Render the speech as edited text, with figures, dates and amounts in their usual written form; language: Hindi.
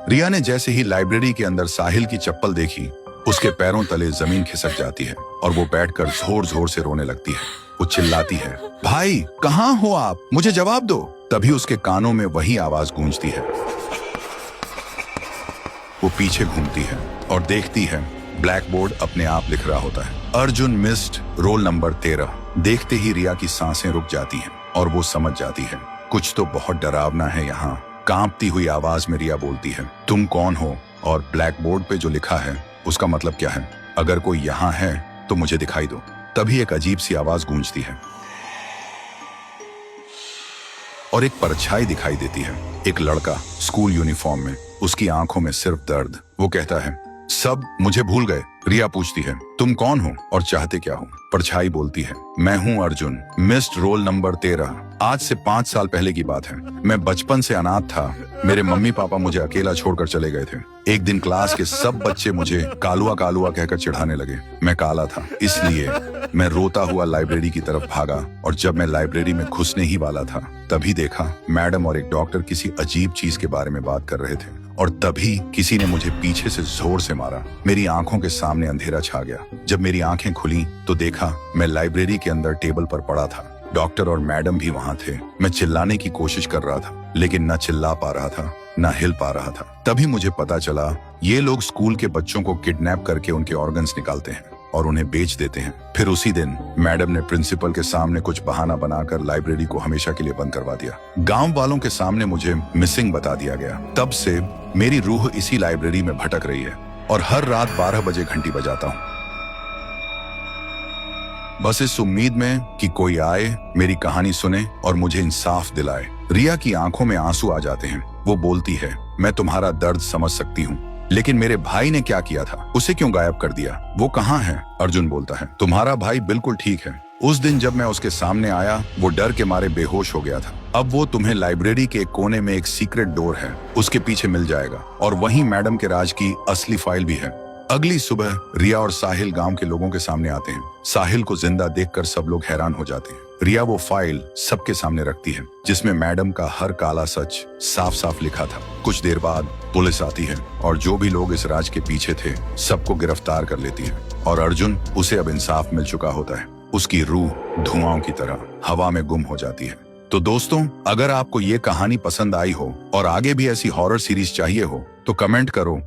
रिया ने जैसे ही लाइब्रेरी के अंदर साहिल की चप्पल देखी, उसके पैरों तले जमीन खिसक जाती है और वो बैठकर जोर जोर से रोने लगती है। वो चिल्लाती है, भाई कहाँ हो आप, मुझे जवाब दो। तभी उसके कानों में वही आवाज गूंजती है। वो पीछे घूमती है और देखती है ब्लैक बोर्ड अपने आप लिख रहा होता है, अर्जुन मिस्ड रोल नंबर 13। देखते ही रिया की सांसें रुक जाती हैं और वो समझ जाती है कुछ तो बहुत डरावना है यहाँ। कांपती हुई आवाज में रिया बोलती है, तुम कौन हो और ब्लैक बोर्ड पे जो लिखा है उसका मतलब क्या है? अगर कोई यहाँ है तो मुझे दिखाई दो। तभी एक अजीब सी आवाज गूंजती है और एक परछाई दिखाई देती है। एक लड़का स्कूल यूनिफॉर्म में, उसकी आंखों में सिर्फ दर्द। वो कहता है, सब मुझे भूल गए। रिया पूछती है, तुम कौन हो और चाहते क्या हो? परछाई बोलती है, मैं हूँ अर्जुन, मिस्ड रोल नंबर 13। आज से 5 साल पहले की बात है। मैं बचपन से अनाथ था। मेरे मम्मी पापा मुझे अकेला छोड़कर चले गए थे। एक दिन क्लास के सब बच्चे मुझे कालुआ कालुआ कहकर चिढ़ाने लगे। मैं काला था, इसलिए मैं रोता हुआ लाइब्रेरी की तरफ भागा और जब मैं लाइब्रेरी में घुसने ही वाला था तभी देखा मैडम और एक डॉक्टर किसी अजीब चीज के बारे में बात कर रहे थे और तभी किसी ने मुझे पीछे से जोर से मारा। मेरी आंखों के सामने अंधेरा छा गया। जब मेरी आंखें खुली तो देखा मैं लाइब्रेरी के अंदर टेबल पर पड़ा था। डॉक्टर और मैडम भी वहां थे। मैं चिल्लाने की कोशिश कर रहा था लेकिन न चिल्ला पा रहा था न हिल पा रहा था। तभी मुझे पता चला ये लोग स्कूल के बच्चों को किडनैप करके उनके ऑर्गन्स निकालते हैं और उन्हें बेच देते हैं। फिर उसी दिन मैडम ने प्रिंसिपल के सामने कुछ बहाना बनाकर लाइब्रेरी को हमेशा के लिए बंद करवा दिया। गांव वालों के सामने मुझे मिसिंग बता दिया गया। तब से मेरी रूह इसी लाइब्रेरी में भटक रही है और हर रात 12 बजे घंटी बजाता हूँ, बस इस उम्मीद में कि कोई आए, मेरी कहानी सुने और मुझे इंसाफ दिलाए। रिया की आंखों में आंसू आ जाते हैं। वो बोलती है, मैं तुम्हारा दर्द समझ सकती हूँ, लेकिन मेरे भाई ने क्या किया था? उसे क्यों गायब कर दिया? वो कहाँ है? अर्जुन बोलता है, तुम्हारा भाई बिल्कुल ठीक है। उस दिन जब मैं उसके सामने आया वो डर के मारे बेहोश हो गया था। अब वो तुम्हें लाइब्रेरी के कोने में एक सीक्रेट डोर है, उसके पीछे मिल जाएगा और वहीं मैडम के राज की असली फाइल भी है। अगली सुबह रिया और साहिल गांव के लोगों के सामने आते हैं। साहिल को जिंदा देखकर सब लोग हैरान हो जाते हैं। रिया वो फाइल सबके सामने रखती है जिसमें मैडम का हर काला सच साफ साफ लिखा था। कुछ देर बाद पुलिस आती है और जो भी लोग इस राज के पीछे थे सबको गिरफ्तार कर लेती है और अर्जुन, उसे अब इंसाफ मिल चुका होता है। उसकी रूह धुआं की तरह हवा में गुम हो जाती है। तो दोस्तों, अगर आपको ये कहानी पसंद आई हो और आगे भी ऐसी हॉरर सीरीज चाहिए हो तो कमेंट करो